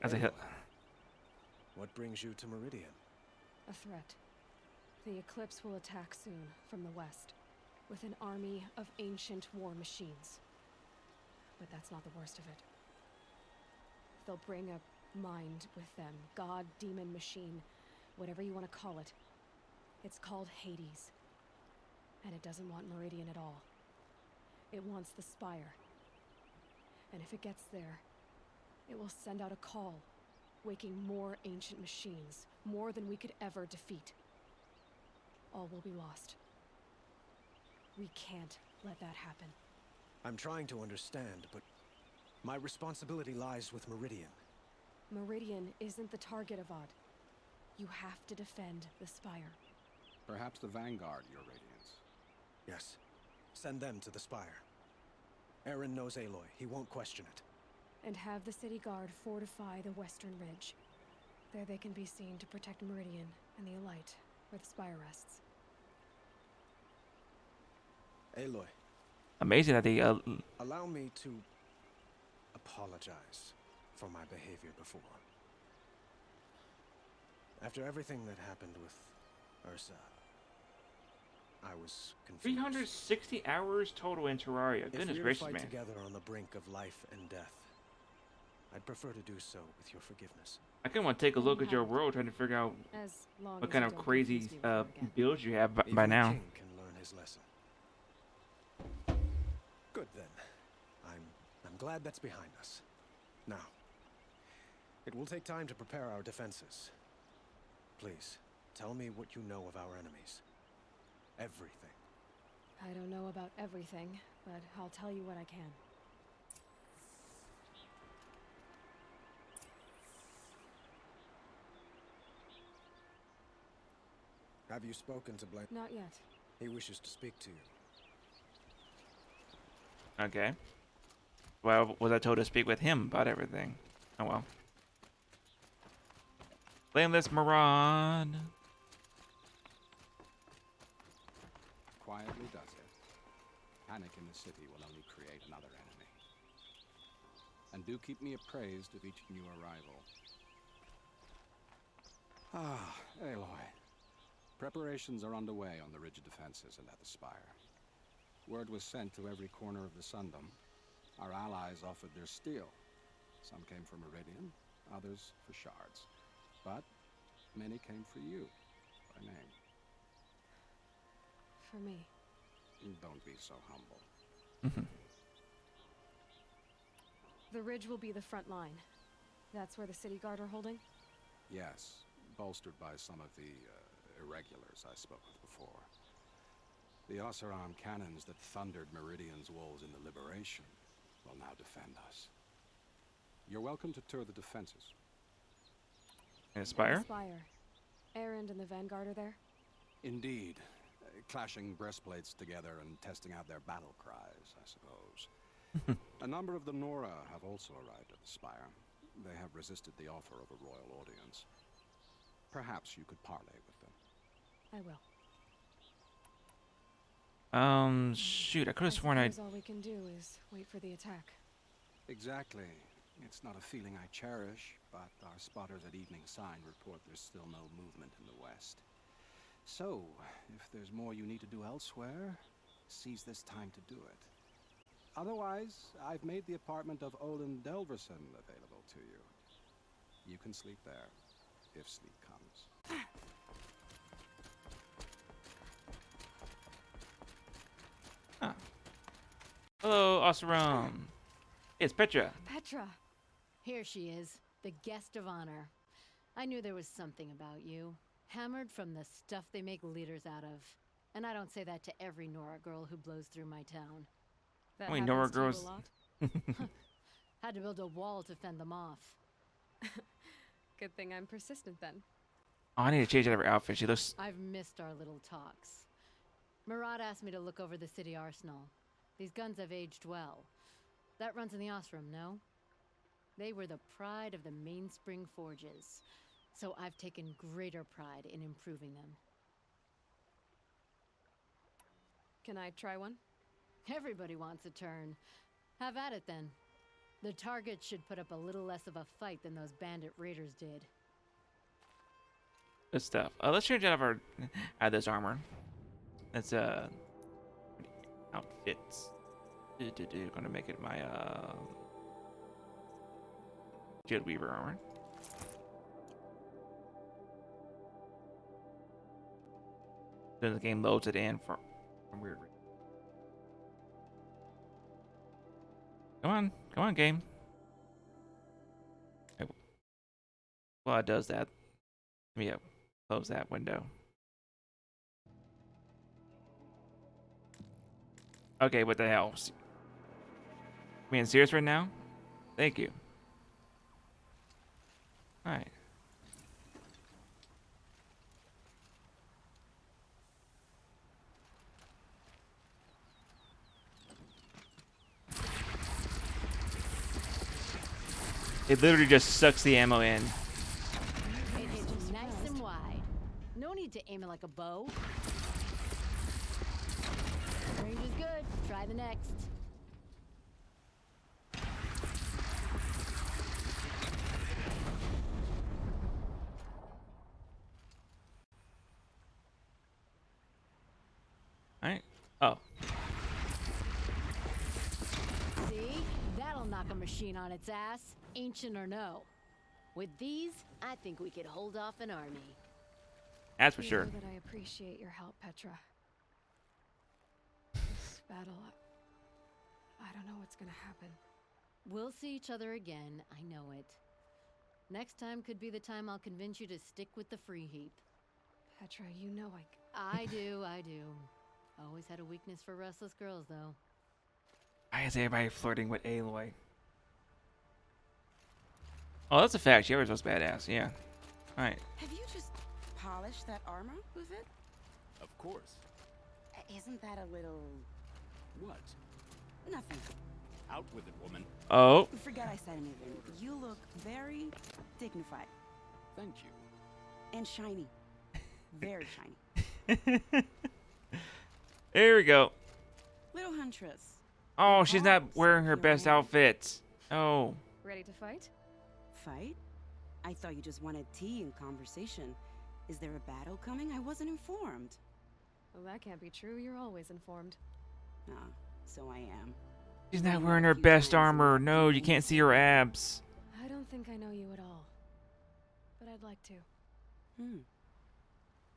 as a hit. What brings you to Meridian? A threat. The Eclipse will attack soon from the west, with an army of ancient war machines. But that's not the worst of it. They'll bring a mind with them, god, demon, machine, whatever you want to call it. It's called Hades. And it doesn't want Meridian at all. It wants the Spire. And if it gets there, it will send out a call, waking more ancient machines, more than we could ever defeat. All will be lost. We can't let that happen. I'm trying to understand, but my responsibility lies with Meridian. Meridian isn't the target, Avad. You have to defend the Spire. Perhaps the Vanguard, Your Radiance. Yes. Send them to the Spire. Aaron knows Aloy. He won't question it. And have the city guard fortify the western ridge. There they can be seen to protect Meridian and the Elite, where the Spire rests. Aloy. Amazing that they Allow me to apologize for my behavior before. After everything that happened with Ursa, I was confused. 360 hours total in Terraria. Goodness If we're gracious, to fight man. together on the brink of life and death, I'd prefer to do so with your forgiveness. I kind of want to take a look at your world, trying to figure out As long what as kind you of don't crazy confuse me with her again. builds you have Even by a now. king can learn his lesson. Good then. I'm glad that's behind us. Now, it will take time to prepare our defenses. Please, tell me what you know of our enemies. Everything. I don't know about everything, but I'll tell you what I can. Have you spoken to Blake? Not yet. He wishes to speak to you. Okay. Well, was I told to speak with him about everything? Oh well. Flameless Maraude. Quietly does it. Panic in the city will only create another enemy. And do keep me appraised of each new arrival. Ah, Aloy. Preparations are underway on the ridge defenses and at the Spire. Word was sent to every corner of the Sundom. Our allies offered their steel. Some came for Meridian, others for shards. But many came for you, by name. For me. Don't be so humble. The ridge will be the front line. That's where the city guard are holding? Yes, bolstered by some of the irregulars I spoke of before. The Oseram cannons that thundered Meridian's walls in the Liberation will now defend us. You're welcome to tour the defenses. And Spire? Spire. Erend and the Vanguard are there? Indeed. Clashing breastplates together and testing out their battle cries, I suppose. A number of the Nora have also arrived at the Spire. They have resisted the offer of a royal audience. Perhaps you could parley with them. I will. Shoot, I could have sworn suppose all we can do is wait for the attack. Exactly. It's not a feeling I cherish, but our spotters at Evening Sign report there's still no movement in the west. So, if there's more you need to do elsewhere, seize this time to do it. Otherwise, I've made the apartment of Olin Delverson available to you. You can sleep there, if sleep comes. Huh. Hello, Oseram. It's Petra. Petra! Here she is, the guest of honor. I knew there was something about you. Hammered from the stuff they make leaders out of. And I don't say that to every Nora girl who blows through my town. That Wait, happens Nora to you girls- a lot? Had to build a wall to fend them off. Good thing I'm persistent then. Oh, I need to change out of her outfit. She looks. I've missed our little talks. Murad asked me to look over the city arsenal. These guns have aged well. That runs in the Osram, no? They were the pride of the Mainspring Forges. So I've taken greater pride in improving them. Can I try one? Everybody wants a turn. Have at it then. The target should put up a little less of a fight than those bandit raiders did. Good stuff. Let's change out of this armor. That's outfits. Gonna make it my Shield Weaver armor. Then the game loads it in for weird reason. Come on, game. Okay. Well, it does that. Let me close that window. Okay, what the hell? Being serious right now? Thank you. Alright. It literally just sucks the ammo in. It hits nice and wide. No need to aim it like a bow. Range is good. Try the next. Alright. Oh. See? That'll knock a machine on its ass, ancient or no. With these, I think we could hold off an army. That's for You sure. know that I appreciate your help, Petra. This battle, I don't know what's gonna happen. We'll see each other again, I know it. Next time could be the time I'll convince you to stick with the free heap. Petra, you know I do. Always had a weakness for restless girls, though. Why is everybody flirting with Aloy? Oh, that's a fact. She always was badass. Yeah. Alright. Have you just polished that armor with it? Of course. Isn't that a little... What? nothing? Out with it, woman. Oh. Forget I said anything. You look very dignified. Thank you. And shiny. Very shiny. There we go. Little Huntress. Oh, she's not Arms, wearing her your best man. outfits. Oh. ready to fight? Fight? I thought you just wanted tea and conversation. Is there a battle coming? I wasn't informed. Well, that can't be true. You're always informed. Ah, so I am. She's not wearing her best armor. No, you can't see her abs. I don't think I know you at all. But I'd like to.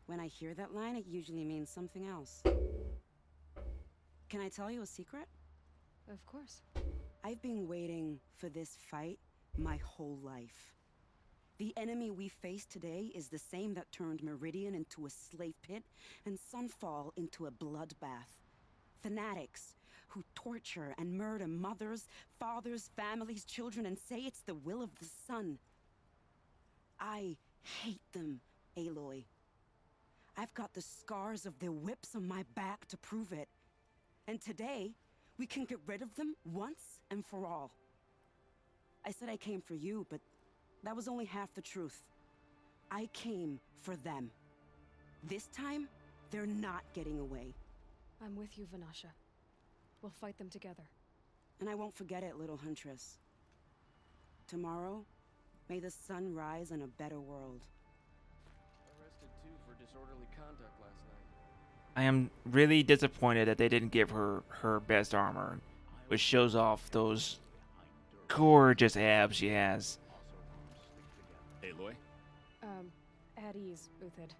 When I hear that line, it usually means something else. Can I tell you a secret? Of course. I've been waiting for this fight my whole life. The enemy we face today is the same that turned Meridian into a slave pit and Sunfall into a bloodbath. Fanatics who torture and murder mothers, fathers, families, children, and say it's the will of the sun. I hate them, Aloy. I've got the scars of their whips on my back to prove it. And today, we can get rid of them once and for all. I said I came for you, but that was only half the truth. I came for them. This time, they're not getting away. I'm with you, Vanasha. We'll fight them together. And I won't forget it, little Huntress. Tomorrow, may the sun rise in a better world. Arrested too for disorderly conduct last night. I am really disappointed that they didn't give her her best armor, which shows off those gorgeous abs she has. Aloy? At ease, Uthid.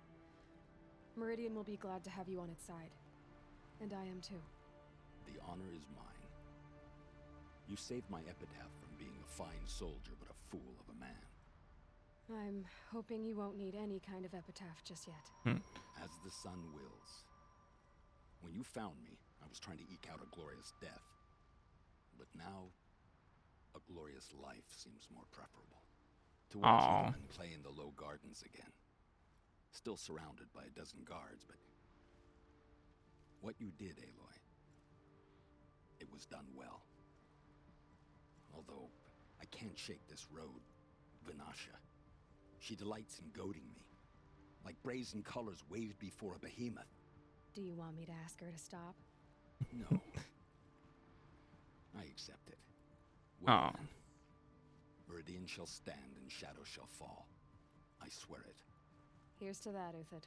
Meridian will be glad to have you on its side. And I am too. The honor is mine. You saved my epitaph from being a fine soldier, but a fool of a man. I'm hoping you won't need any kind of epitaph just yet. As the sun wills. When you found me, I was trying to eke out a glorious death. But now, a glorious life seems more preferable. To watch Aw. you and play in the low gardens again. Still surrounded by a dozen guards, but... what you did, Aloy, it was done well. Although, I can't shake this road, Vanasha. She delights in goading me, like brazen colors waved before a behemoth. Do you want me to ask her to stop? No. I accept it. Well, Oh. then, Meridian shall stand and Shadow shall fall. I swear it. Here's to that, Uthid.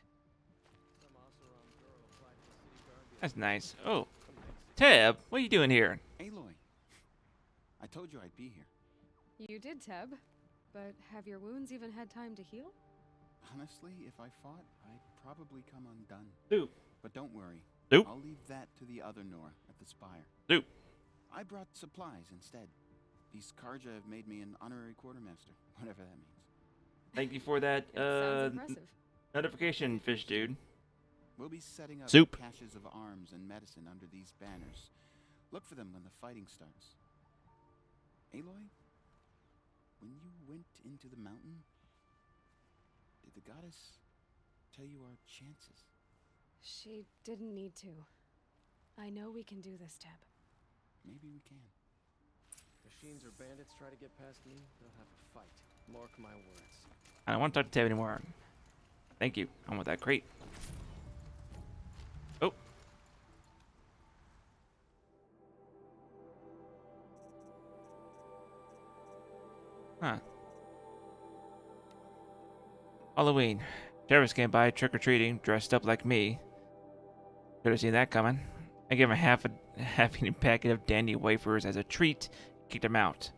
That's nice. Oh. Teb, what are you doing here? Aloy, I told you I'd be here. You did, Teb. But have your wounds even had time to heal? Honestly, if I fought, I'd probably come undone. Soup. But don't worry. Soup. I'll leave that to the other Nora at the Spire. Soup. I brought supplies instead. These Karja have made me an honorary quartermaster, whatever that means. Thank you for that It sounds impressive. notification, fish dude. We'll be setting up Soup. caches of arms and medicine under these banners. Look for them when the fighting starts. Aloy, when you went into the mountain, did the goddess tell you our chances? She didn't need to. I know we can do this, Teb. Maybe we can. Machines or bandits try to get past me, they'll have a fight. Mark my words. I don't want to talk to Teb anymore. Thank you. I want that crate. Oh. Huh. Halloween. Travis came by trick-or-treating, dressed up like me. Could have seen that coming. I gave him a half-eaten packet of dandy wafers as a treat, kicked him out.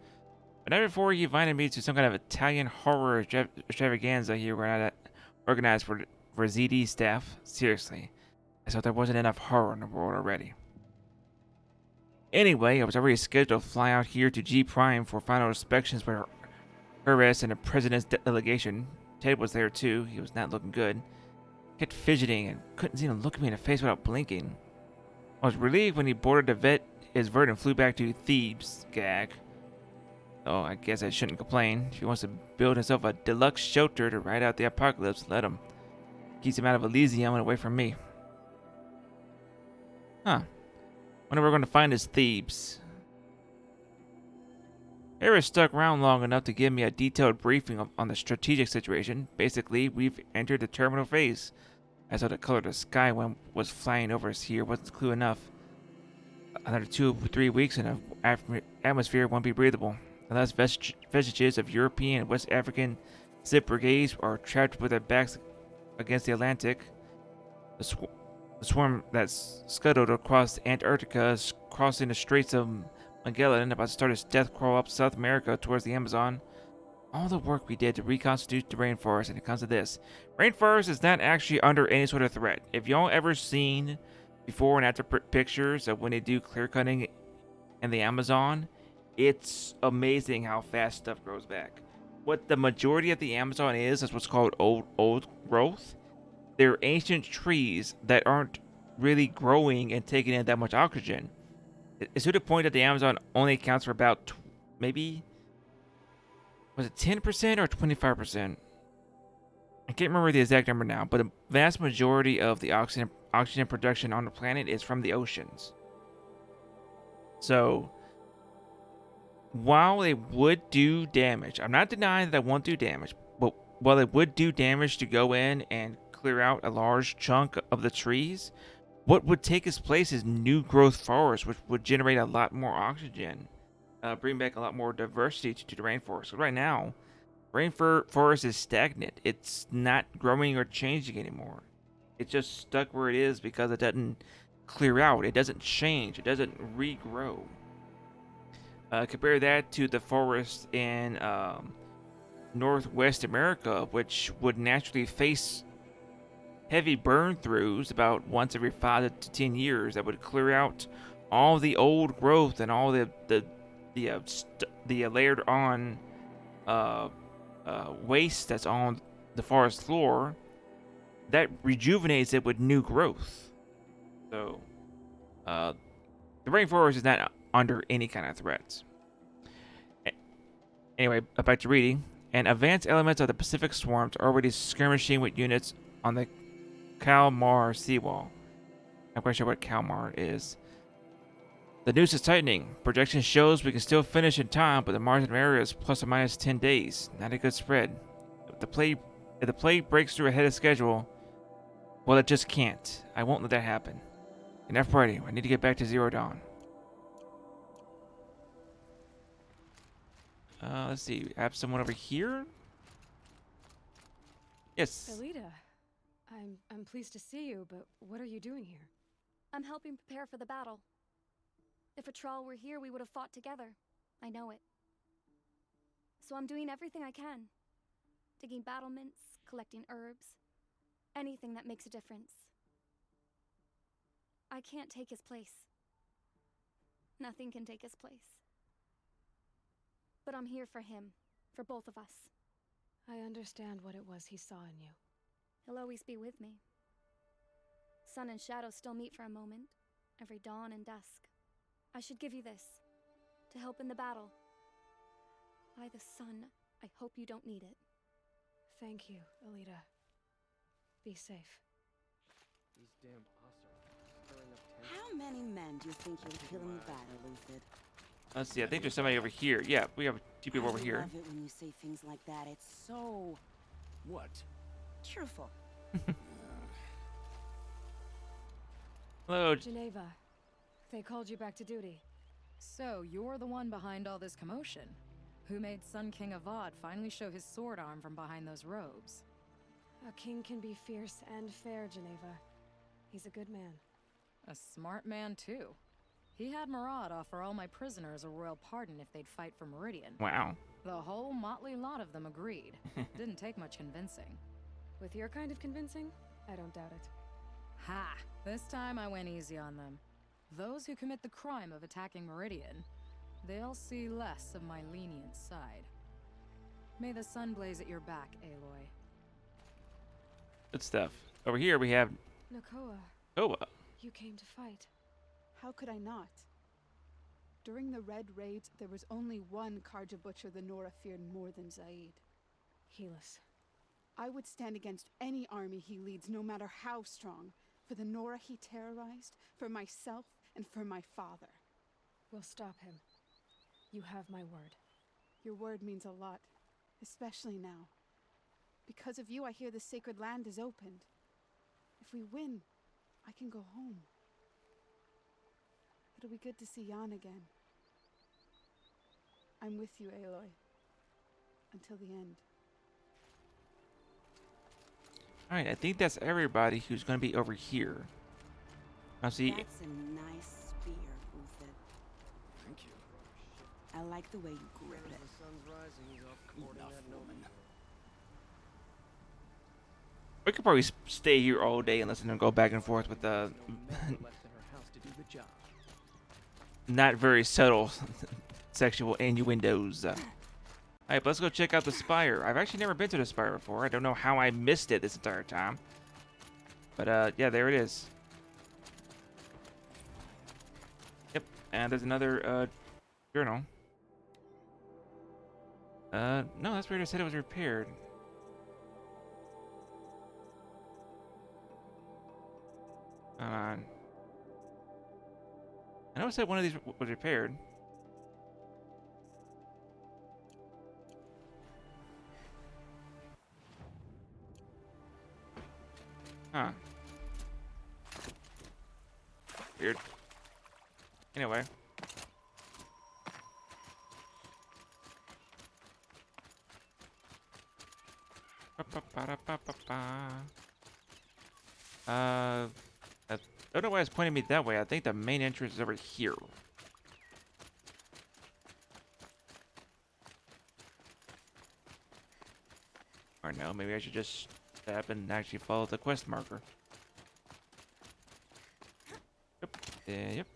But not before he invited me to some kind of Italian horror extravaganza he organized for ZD staff. Seriously, I thought there wasn't enough horror in the world already. Anyway, I was already scheduled to fly out here to G Prime for final inspections with Herres and the president's delegation. Ted was there too. He was not looking good. Kept fidgeting and couldn't even look me in the face without blinking. I was relieved when he boarded his vert and flew back to Thebes. Gag. Oh, I guess I shouldn't complain. If he wants to build himself a deluxe shelter to ride out the apocalypse, let him. Keeps him out of Elysium and away from me. Huh. Wonder where we're going to find his Thebes. Harris stuck around long enough to give me a detailed briefing on the strategic situation. Basically, we've entered the terminal phase. I saw the color of the sky when was flying over us here wasn't clue enough. Another 2 or 3 weeks and the atmosphere won't be breathable. Unless vestiges of European and West African zip brigades are trapped with their backs against the Atlantic. The swarm that's scuttled across Antarctica is crossing the Straits of Magellan, about to start its death crawl up South America towards the Amazon. All the work we did to reconstitute the rainforest, and it comes to this. Rainforest is not actually under any sort of threat. If y'all ever seen before and after pictures of when they do clear cutting in the Amazon, it's amazing how fast stuff grows back. What the majority of the Amazon is what's called old growth. They're ancient trees that aren't really growing and taking in that much oxygen. It's to the point that the Amazon only accounts for about maybe, was it 10% or 25%? I can't remember the exact number now, but the vast majority of the oxygen production on the planet is from the oceans. So, while it would do damage, I'm not denying that it won't do damage, but while it would do damage to go in and clear out a large chunk of the trees, what would take its place is new growth forests, which would generate a lot more oxygen, bring back a lot more diversity to the rainforest. So right now, rainforest is stagnant. It's not growing or changing anymore. It's just stuck where it is because it doesn't clear out. It doesn't change. It doesn't regrow. Compare that to the forest in Northwest America, which would naturally face heavy burn-throughs about once every 5 to 10 years that would clear out all the old growth and all the layered on waste that's on the forest floor. That rejuvenates it with new growth. So the rainforest is not under any kind of threats. Anyway, back to reading. And advanced elements of the Pacific swarms are already skirmishing with units on the Kalmar seawall. I'm quite sure what Kalmar is. The noose is tightening. Projection shows we can still finish in time, but the margin of error is plus or minus 10 days. Not a good spread. If the play breaks through ahead of schedule, well, it just can't. I won't let that happen. Enough writing. I need to get back to Zero Dawn. Let's see. Have someone over here? Yes. Elita, I'm pleased to see you, but what are you doing here? I'm helping prepare for the battle. If a Thrall were here, we would have fought together. I know it. So I'm doing everything I can. Digging battlements, collecting herbs, anything that makes a difference. I can't take his place. Nothing can take his place. But I'm here for him, for both of us. I understand what it was he saw in you. He'll always be with me. Sun and shadow still meet for a moment, every dawn and dusk. I should give you this, to help in the battle. By the sun, I hope you don't need it. Thank you, Elita. Be safe. These damn Ossar stirring up tension. How many men do you think you'll kill in the battle, Lucid? Let's see. I think there's somebody over here. Yeah, we have two people over I here. love it when you say things like that. It's so What? cheerful. Hello. Geneva, they called you back to duty. So, you're the one behind all this commotion? Who made Sun King Avad finally show his sword arm from behind those robes? A king can be fierce and fair, Geneva. He's a good man. A smart man, too. He had Murad offer all my prisoners a royal pardon if they'd fight for Meridian. Wow. The whole motley lot of them agreed. Didn't take much convincing. With your kind of convincing, I don't doubt it. Ha! This time I went easy on them. Those who commit the crime of attacking Meridian, they'll see less of my lenient side. May the sun blaze at your back, Aloy. Good stuff. Over here we have Nakoa, Koa. you came to fight. How could I not? During the Red Raids, there was only one Karja butcher the Nora feared more than Zaid. Helis. I would stand against any army he leads, no matter how strong, for the Nora he terrorized, for myself, and for my father. We'll stop him. You have my word. Your word means a lot, especially now. Because of you, I hear the sacred land is opened. If we win, I can go home. It'll be good to see Jan again. I'm with you, Aloy. Until the end. Alright, I think that's everybody who's going to be over here. Now see, That's a nice spear, Lucid. Thank you. I like the way you grip As it. the sun's rising, he's off courting Enough, that woman. we could probably stay here all day and listen to go back and forth with the No men were left in her house to do the job. not very subtle sexual innuendos. Alright, let's go check out the Spire. I've actually never been to the Spire before. I don't know how I missed it this entire time. But, yeah, there it is. Yep, and there's another, journal. No, that's weird. I said it was repaired. I know it said one of these was repaired. Huh. Weird. Anyway. I don't know why it's pointing me that way. I think the main entrance is over here. Or no, maybe I should just step and actually follow the quest marker. Yep. Yep.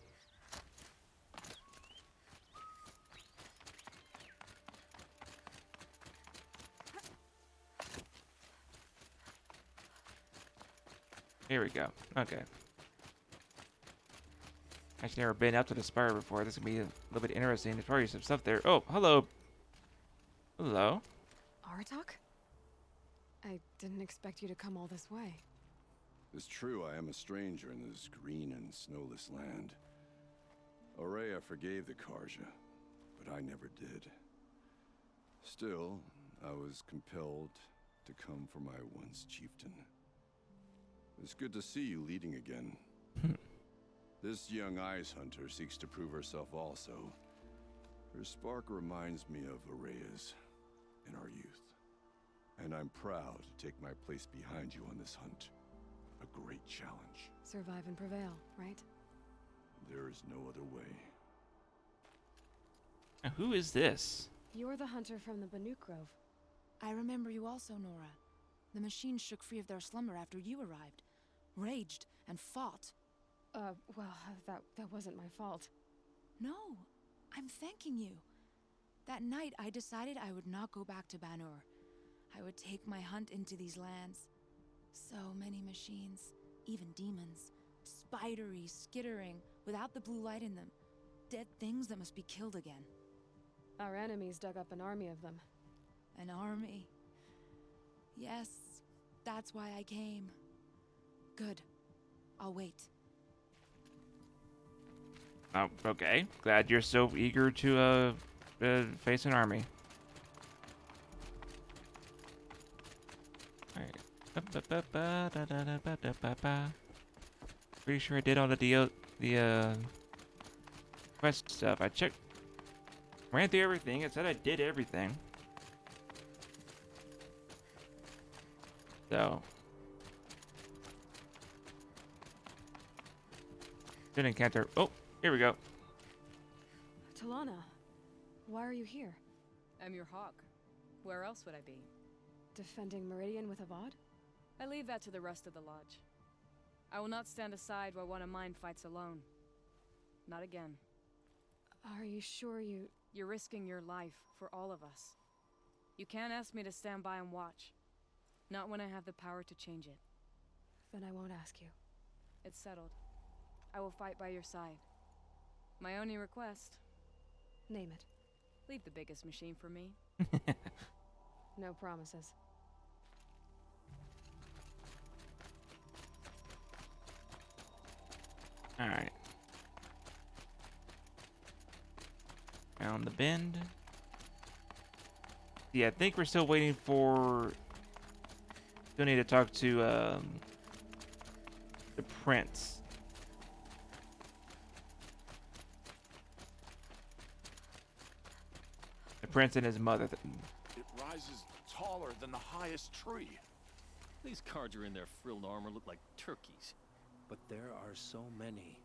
Here we go. Okay. I've never been up to the Spire before. This is gonna be a little bit interesting. There's probably some stuff there. Oh, hello. Hello. Aratak? I didn't expect you to come all this way. It's true, I am a stranger in this green and snowless land. Aurea forgave the Karja, but I never did. Still, I was compelled to come for my once chieftain. It's good to see you leading again. This young ice hunter seeks to prove herself also. Her spark reminds me of Araya's in our youth. And I'm proud to take my place behind you on this hunt. A great challenge. Survive and prevail, right? There is no other way. Now, who is this? You're the hunter from the Banuk Grove. I remember you also, Nora. The machines shook free of their slumber after you arrived. Raged and fought. Well, that wasn't my fault. No, I'm thanking you. That night, I decided I would not go back to Banur. I would take my hunt into these lands. So many machines, even demons. Spidery, skittering, without the blue light in them. Dead things that must be killed again. Our enemies dug up an army of them. An army. Yes, that's why I came. Good. I'll wait. Oh, okay. Glad you're so eager to face an army. Alright. Pretty sure I did all the quest stuff. I checked, ran through everything. It said I did everything. So didn't encounter. Oh, here we go. Talana, why are you here? I'm your hawk. Where else would I be? Defending Meridian with Avad? I leave that to the rest of the lodge. I will not stand aside while one of mine fights alone. Not again. Are you sure you... You're risking your life for all of us. You can't ask me to stand by and watch. Not when I have the power to change it. Then I won't ask you. It's settled. I will fight by your side. My only request... Name it. Leave the biggest machine for me. No promises. Alright. Found the bend. Yeah, I think we're still waiting for... Still need to talk to the prince. The prince and his mother. It rises taller than the highest tree. These cards are in their frilled armor look like turkeys. But there are so many.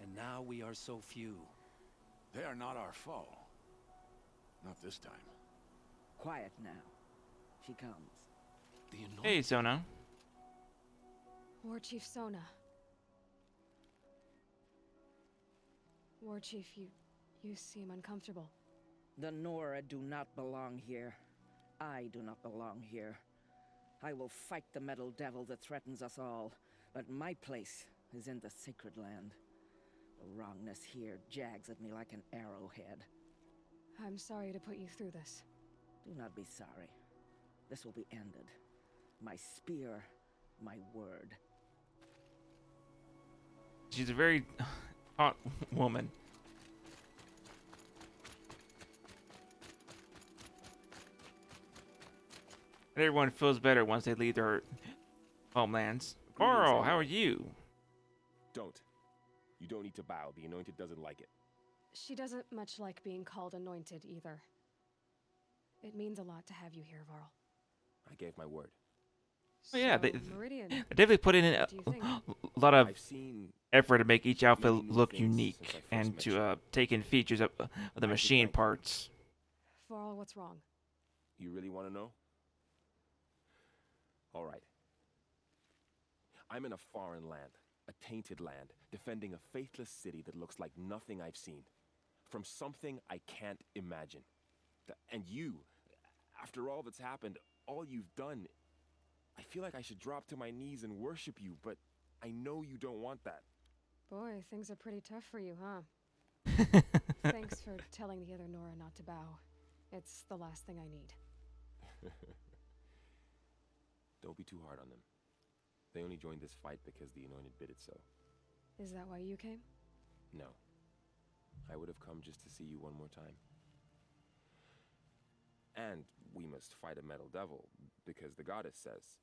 And now we are so few. They are not our foe. Not this time. Quiet now. She comes. Hey, Sona. War Chief Sona. War Chief, you seem uncomfortable. The Nora do not belong here. I do not belong here. I will fight the metal devil that threatens us all, but my place is in the sacred land. The wrongness here jags at me like an arrowhead. I'm sorry to put you through this. Do not be sorry. This will be ended. My spear, my word. She's a very hot woman. Everyone feels better once they leave their homelands. Carl, how are you? Don't. You don't need to bow. The Anointed doesn't like it. She doesn't much like being called anointed either. It means a lot to have you here, Varl. I gave my word. Oh yeah, So, they Meridian, definitely put in a what do you think? lot of I've seen effort to make each outfit many new look things unique since I first and met to you. take in features of the machine thank you. parts. Varl, what's wrong? You really want to know? All right. I'm in a foreign land, a tainted land, defending a faithless city that looks like nothing I've seen. From something I can't imagine. And you, after all that's happened, all you've done, I feel like I should drop to my knees and worship you, but I know you don't want that. Boy, things are pretty tough for you, huh? Thanks for telling the other Nora not to bow. It's the last thing I need. Don't be too hard on them. They only joined this fight because the Anointed bid it so. Is that why you came? No. I would have come just to see you one more time. And we must fight a metal devil, because the goddess says.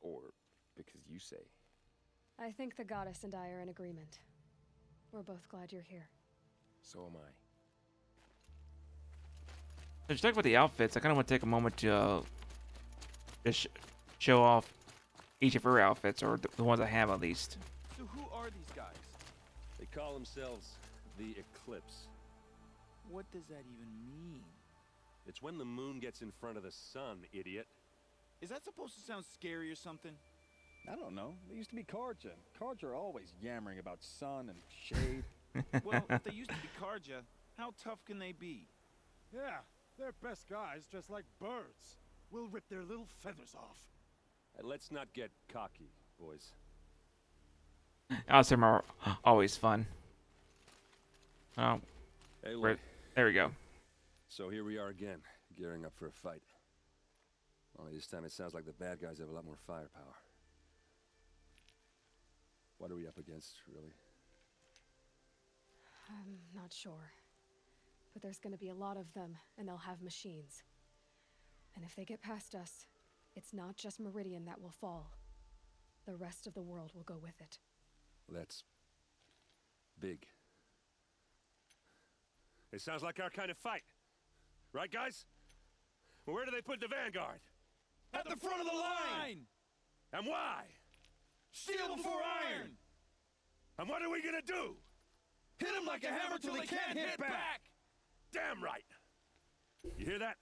Or because you say. I think the goddess and I are in agreement. We're both glad you're here. So am I. Let's talk about the outfits. I kind of want to take a moment to just show off each of her outfits, or the ones I have at least. So who are these guys? They call themselves the Eclipse. What does that even mean? It's when the moon gets in front of the sun, idiot. Is that supposed to sound scary or something? I don't know. They used to be Karja. Karja are always yammering about sun and shade. Well, if they used to be Karja, how tough can they be? Yeah, they're best guys dressed like birds. We'll rip their little feathers off. And let's not get cocky, boys. Awesome are always fun. Oh, Hey, look. there we go. So here we are again, gearing up for a fight. Only this time it sounds like the bad guys have a lot more firepower. What are we up against, really? I'm not sure. But there's gonna be a lot of them, and they'll have machines. And if they get past us, it's not just Meridian that will fall. The rest of the world will go with it. That's big. It sounds like our kind of fight. Right, guys? Well, where do they put the vanguard? At the front of the line! And why? Steel before iron! And what are we gonna do? Hit them like a hammer till they can't hit back! Damn right! You hear that?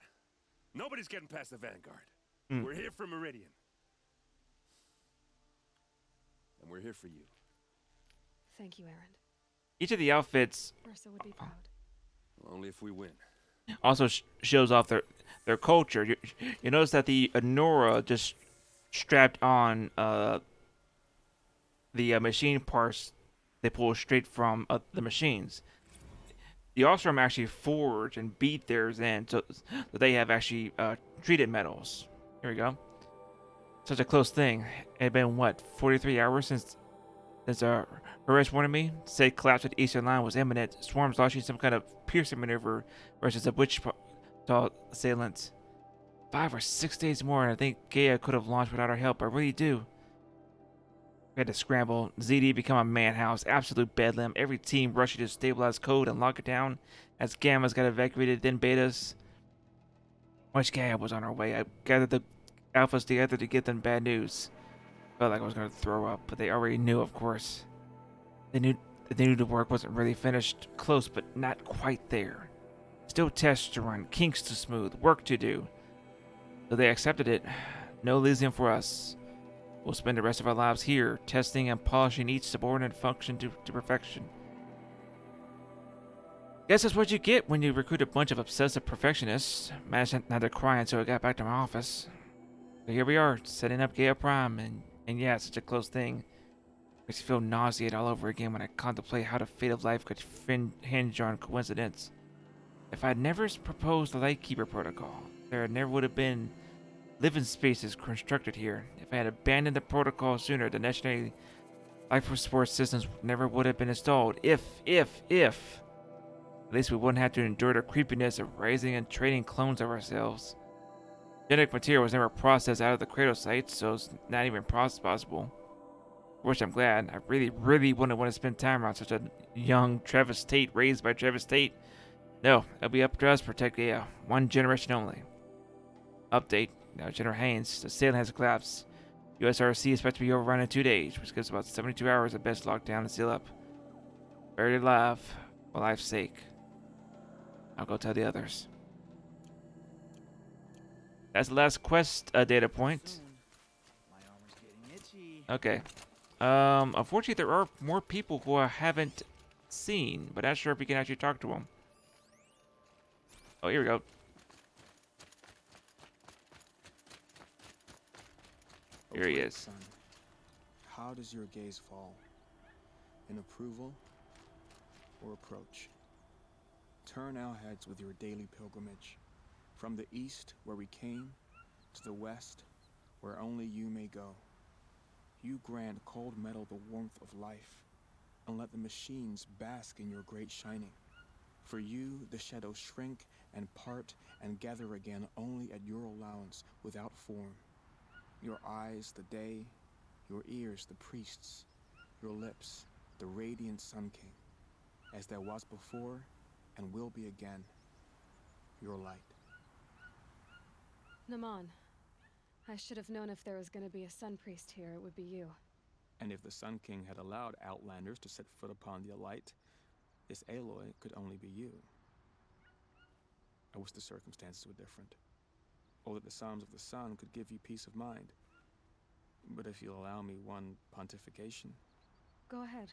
Nobody's getting past the vanguard. We're here for Meridian. And we're here for you. Thank you, Aaron. Each of the outfits Ursa would be proud. Only if we win. also shows off their culture. You notice that the Nora just strapped on the machine parts they pull straight from the machines. The Ostrom actually forged and beat theirs in, so they have actually treated metals. Here we go. Such a close thing. It had been, what, 43 hours since Horace warned me? Said collapse at the eastern line was imminent. Swarms launching some kind of piercing maneuver versus a Wichita assailants. 5 or 6 days more, and I think GAIA could have launched without our help. I really do. We had to scramble. ZD become a madhouse. Absolute bedlam. Every team rushing to stabilize code and lock it down as Gammas got evacuated, then Betas. Much GAIA was on our way. I gathered the Alphas together to get them bad news. Felt like I was going to throw up, but they already knew, of course. They knew the work wasn't really finished. Close, but not quite there. Still tests to run, kinks to smooth, work to do. So they accepted it. No Elysium for us. We'll spend the rest of our lives here, testing and polishing each subordinate function to perfection. Guess that's what you get when you recruit a bunch of obsessive perfectionists. Managed not to cry until I got back to my office. So here we are, setting up GAIA Prime, and yeah, it's such a close thing. Makes me feel nauseated all over again when I contemplate how the fate of life could hinge on coincidence. If I'd never proposed the Lightkeeper Protocol, there never would have been living spaces constructed here. If I had abandoned the protocol sooner, the necessary life support systems never would have been installed. If. At least we wouldn't have to endure the creepiness of raising and training clones of ourselves. Genetic material was never processed out of the cradle site, so it's not even possible. For which I'm glad. I really wouldn't want to spend time around such a young Travis Tate raised by Travis Tate. No, it'll be up to us to protect GAIA. One generation only. Update. Now, General Haynes, the sailing has collapsed. USRC is expected to be overrun in 2 days, which gives about 72 hours at best lockdown and seal up. Buried alive, for life's sake. I'll go tell the others. That's the last quest data point. Okay. Unfortunately, there are more people who I haven't seen, but not sure if we can actually talk to them. Oh, here we go. Here he is. Son, how does your gaze fall? In approval or approach? Turn our heads with your daily pilgrimage. From the east, where we came, to the west, where only you may go. You grant cold metal the warmth of life, and let the machines bask in your great shining. For you, the shadows shrink and part and gather again only at your allowance without form. Your eyes, the day, your ears, the priests, your lips, the radiant Sun King, as there was before and will be again, your light. Naman. I should have known if there was going to be a Sun Priest here, it would be you. And if the Sun King had allowed Outlanders to set foot upon the Alight, this Aloy could only be you. I wish the circumstances were different, or that the Psalms of the Sun could give you peace of mind. But if you'll allow me one pontification... Go ahead.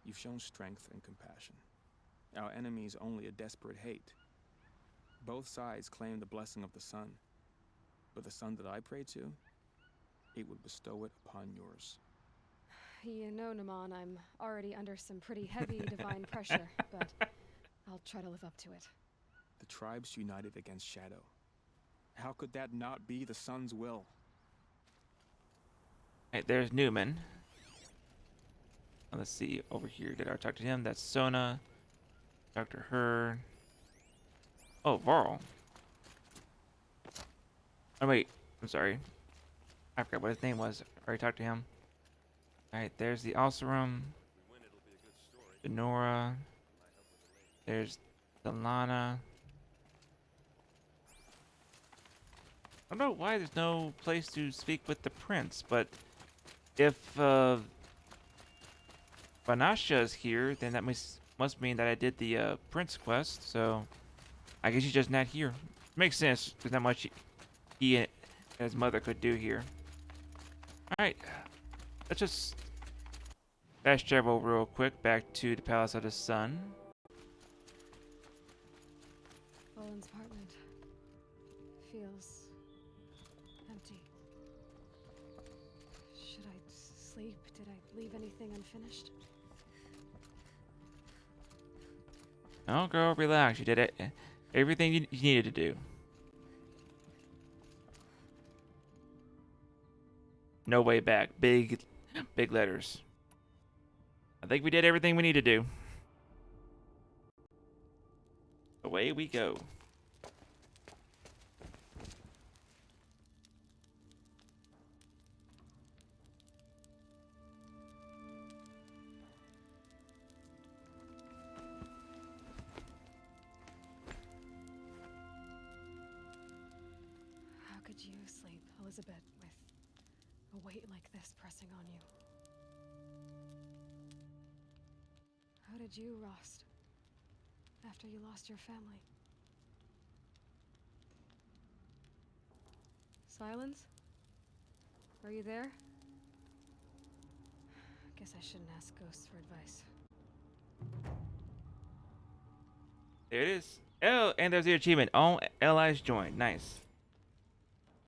You've shown strength and compassion. Our enemy's only a desperate hate. Both sides claim the blessing of the sun. But the sun that I pray to, it would bestow it upon yours. You know, Naman, I'm already under some pretty heavy divine pressure, but I'll try to live up to it. The tribes united against Shadow. How could that not be the sun's will? Right, there's Newman. Let's see, over here, did I talk to him? That's Sona. Talk to her. Oh, Varl. Oh, wait, I'm sorry. I forgot what his name was. I already talked to him. Alright, there's the Alcerum. Denora. There's Delana. I don't know why there's no place to speak with the prince, but if Vanasha is here, then that must mean that I did the prince quest, so I guess he's just not here. Makes sense. There's not much he and his mother could do here. Alright, let's just fast travel real quick back to the Palace of the Sun. Owen's apartment feels empty. Should I sleep? Did I leave anything unfinished? Oh, girl, relax. You did it. Everything you needed to do. No way back. Big letters. I think we did everything we need to do. Away we go. How could you sleep, Elizabeth, with a weight like this pressing on you? How did you, Rost, after you lost your family? Silence? Are you there? Guess I shouldn't ask ghosts for advice. There it is. Oh, and there's the achievement. All allies joined. Nice.